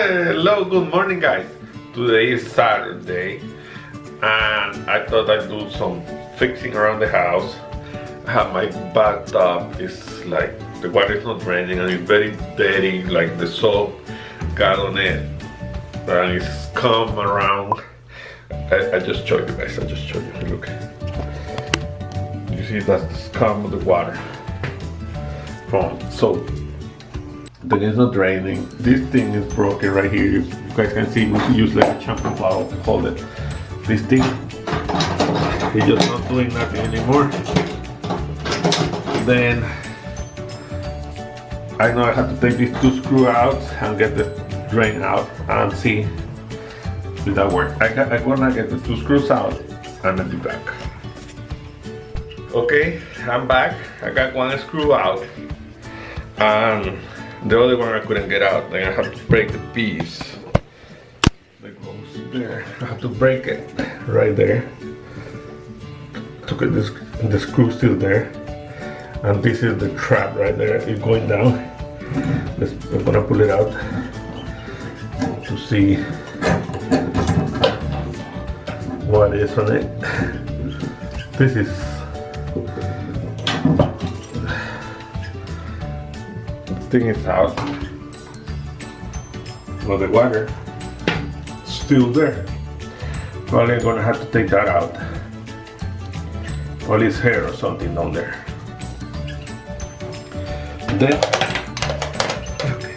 Hello, good morning guys. Today is Saturday and I thought I'd do some fixing around the house. My bathtub is like, the water is not draining and it's very dirty, like the soap got on it and it's come around. I just showed you guys, look. You see that's the scum of the water from soap. Then it's not draining. This thing is broken right here. You guys can see we use like a champion bottle to hold it. This thing is just not doing nothing anymore. Then I know I have to take these two screws out and get the drain out and see if that works. I'm gonna get the two screws out and I'll be back. Okay, I'm back. I got one screw out and the other one I couldn't get out. Then I have to break the piece that goes there. I have to break it right there to get this, the screw still there. And this is the trap right there. It's going down. I'm gonna pull it out to see what is on it. This is thing is out, but the water still there. Probably I'm gonna have to take that out. Probably it's hair or something down there. Then, okay,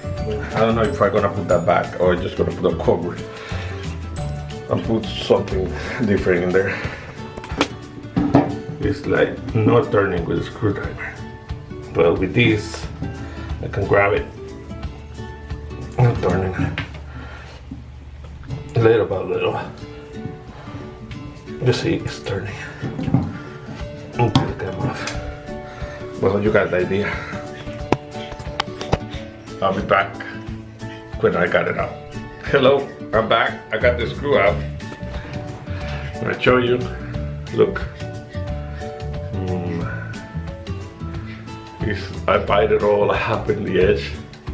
I don't know if I'm gonna put that back or just gonna put a cover and put something different in there. It's like not turning with a screwdriver, but with this I can grab it and turn it little by little. You see, it's turning until it comes off. Well, you got the idea. I'll be back when I got it out. Hello, I'm back. I got the screw out. I'm gonna show you. Look. I bite it all up in the edge. I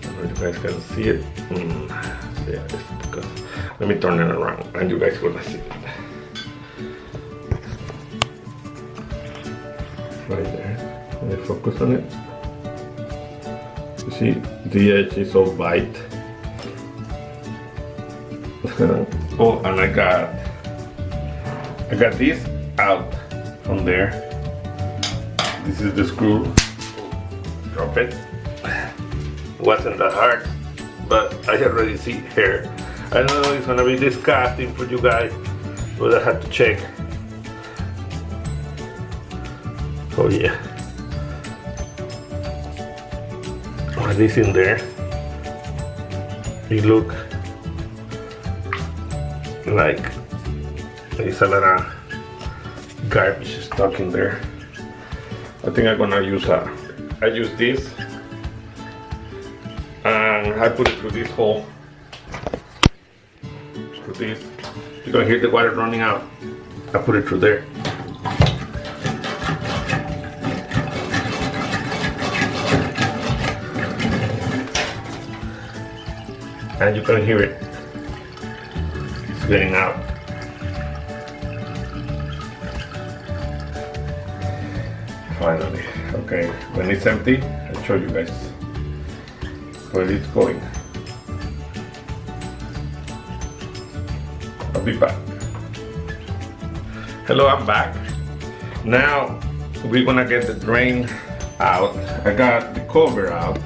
don't know if you guys can see it. Yeah, it's because, let me turn it around and you guys gonna see it. Right there. Let me focus on it. You see, the edge is all bite. Oh, and I got this out from there. This is the screw. Drop it. Wasn't that hard, but I already see hair. I know it's gonna be disgusting for you guys, but I had to check. Oh yeah. What is in there? It look like there's a lot of garbage stuck in there. I think I'm gonna use I use this and I put it through this hole. Through this. You're gonna hear the water running out. I put it through there. And you can hear it. It's getting out. Finally, okay, when it's empty, I'll show you guys where it's going. I'll be back. Hello, I'm back. Now, we're gonna get the drain out. I got the cover out,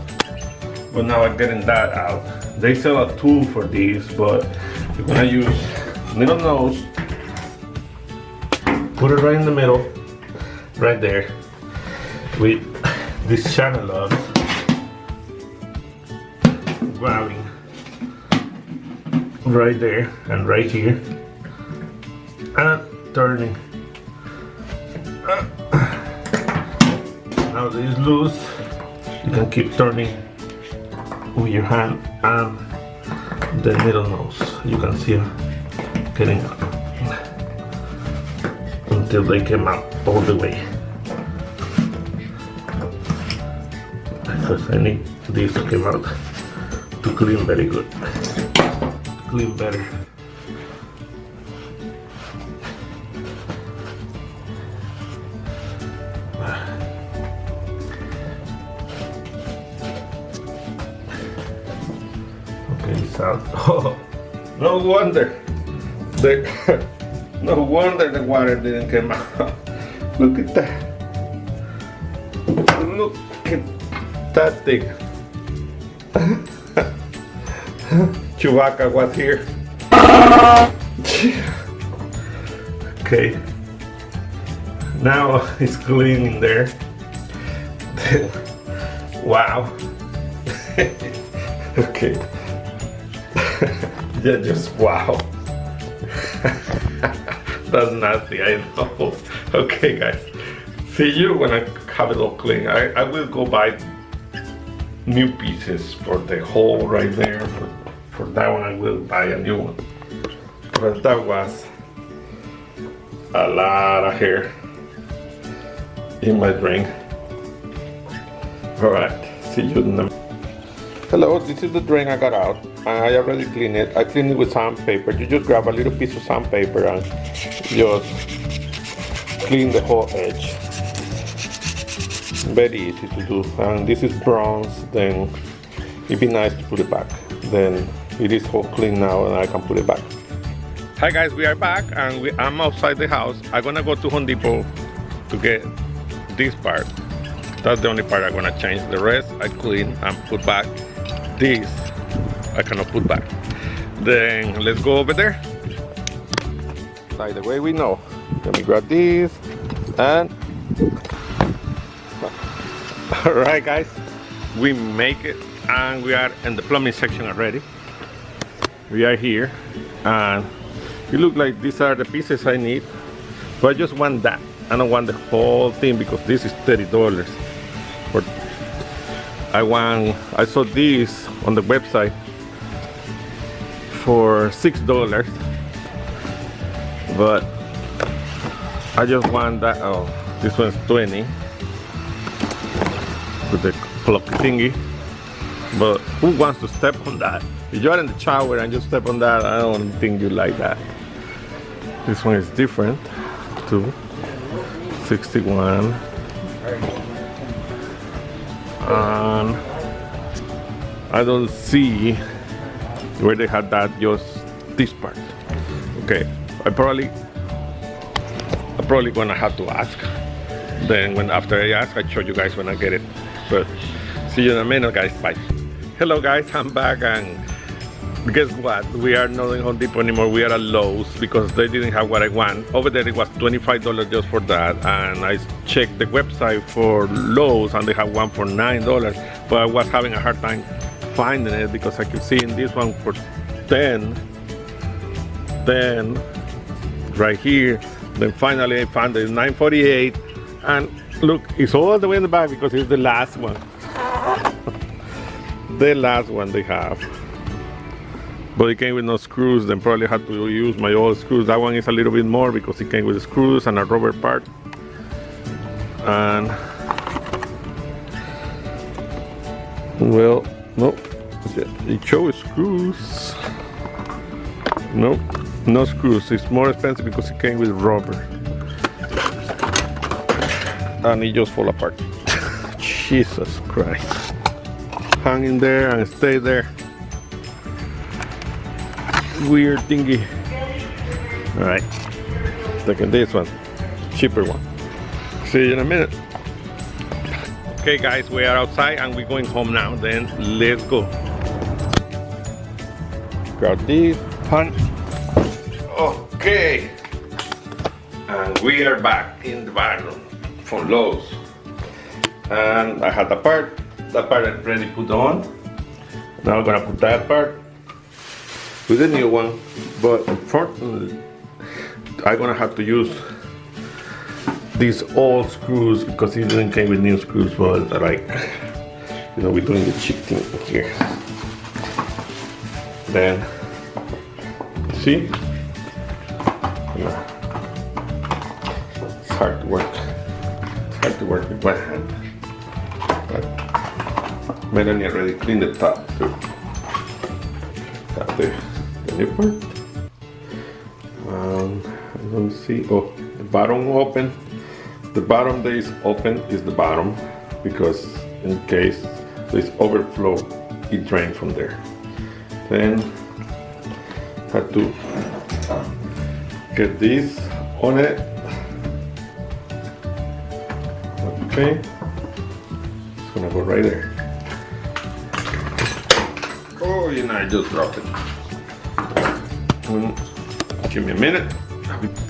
but now I'm getting that out. They sell a tool for this, but you're gonna use little nose, put it right in the middle, right there. With this channel lock, grabbing right there and right here and turning. Now this is loose, you can keep turning with your hand and the middle nose. You can see it getting out until they came out all the way. Because I need this to come out to clean very good. To clean better. Okay, it's out. Oh, no wonder. No wonder the water didn't come out. Look at that. Look at that thing. Chewbacca was here. Okay. Now it's clean in there. Wow. Okay. Yeah, just wow. That's nasty, I know. Okay, guys. See you when I have it all clean. I will go buy new pieces for the hole right there. For that one, I will buy a new one. But that was a lot of hair in my drain. Alright, see you in a minute. Hello, this is the drain I got out. I already cleaned it. I cleaned it with sandpaper. You just grab a little piece of sandpaper and just clean the whole edge. Very easy to do. And this is bronze, then it'd be nice to put it back. Then it is all clean now and I can put it back. Hi guys, we are back and I'm outside the house. I'm gonna go to Home Depot to get this part. That's the only part I'm gonna change. The rest I clean and put back. This I cannot put back. Then let's go over there. Like the way we know. Let me grab this and alright guys, we make it and we are in the plumbing section already. We are here and it looks like these are the pieces I need. But I just want that. I don't want the whole thing because this is $30. But I saw this on the website for $6. But I just want that. Oh, this one's 20 with the plug thingy. But who wants to step on that? If you're in the shower and you step on that, I don't think you like that. This one is different too. 61. And I don't see where they had that, just this part. Okay, I'm probably gonna have to ask. Then after I ask, I show you guys when I get it. But see you in a minute, guys. Bye. Hello guys, I'm back and guess what? We are not in Home Depot anymore. We are at Lowe's because they didn't have what I want. Over there it was $25 just for that, and I checked the website for Lowe's and they have one for $9, but I was having a hard time finding it because I keep seeing this one for 10, then right here, then finally I found it $9.48, and look, it's all the way in the back because it's the last one. The last one they have. But it came with no screws, then probably had to use my old screws. That one is a little bit more because it came with screws and a rubber part. And well, no, it shows screws. Nope, no screws. It's more expensive because it came with rubber. And it just fall apart. Jesus Christ. Hang in there and stay there. Weird thingy. Alright, taking this one, cheaper one. See you in a minute. Okay guys, we are outside and we're going home now. Then let's go. Grab this, hun. Okay, and we are back in the bathroom from Lowe's. And I had the part already put on. Now I'm gonna put that part with a new one, but unfortunately I'm gonna have to use these old screws because it didn't come with new screws. But like, you know, we're doing the cheap thing here. Then see, it's hard to work. It's hard to work with one hand. But Melanie already cleaned the top too. the new part. I don't see. Oh, the bottom open. The bottom that is open is the bottom because in case there's overflow, it drains from there. Then have to get this on it. Okay, it's gonna go right there. Oh, you know, I just dropped it. Give me a minute.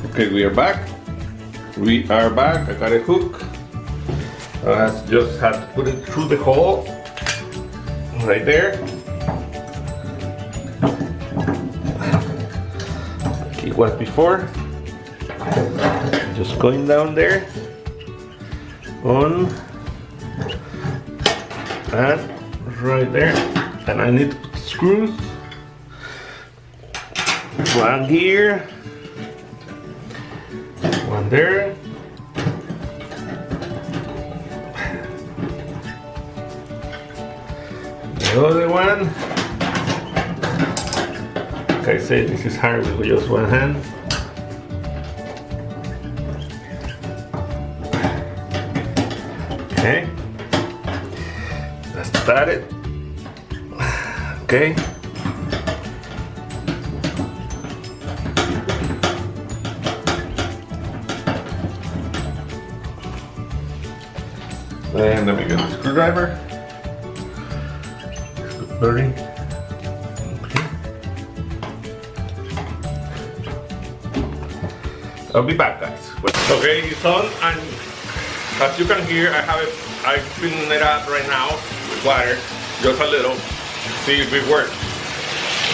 Okay, we are back. We are back. I got a hook. I just had to put it through the hole right there. Like it was before. Just going down there on and right there. And I need to put screws. One here, one there. The other one. Like I said, this is hard with just one hand. Okay, that's that it. Okay. And then we get the screwdriver. Burning. Okay. I'll be back, guys. Okay, it's on, and as you can hear, I filling it up right now with water, just a little, see if it works.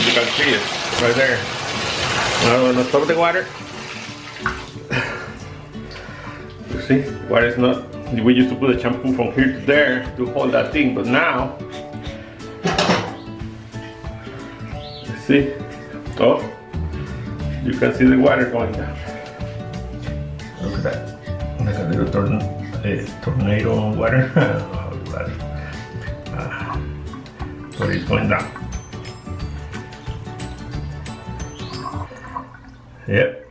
You can see it right there. Now I'm gonna stop the water. You see, water is not. We used to put the shampoo from here to there to hold that thing, but now, see, oh, you can see the water going down. Look at that, like a little tornado water. But it's going down. Yep.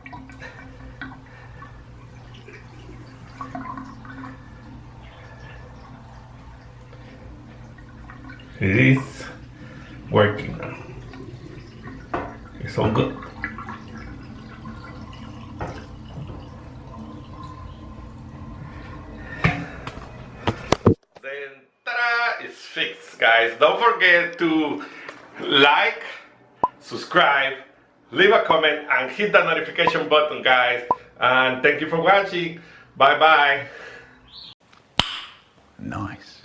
It is working now. It's all good. Then, ta-da! It's fixed, guys. Don't forget to like, subscribe, leave a comment, and hit that notification button, guys. And thank you for watching. Bye-bye. Nice.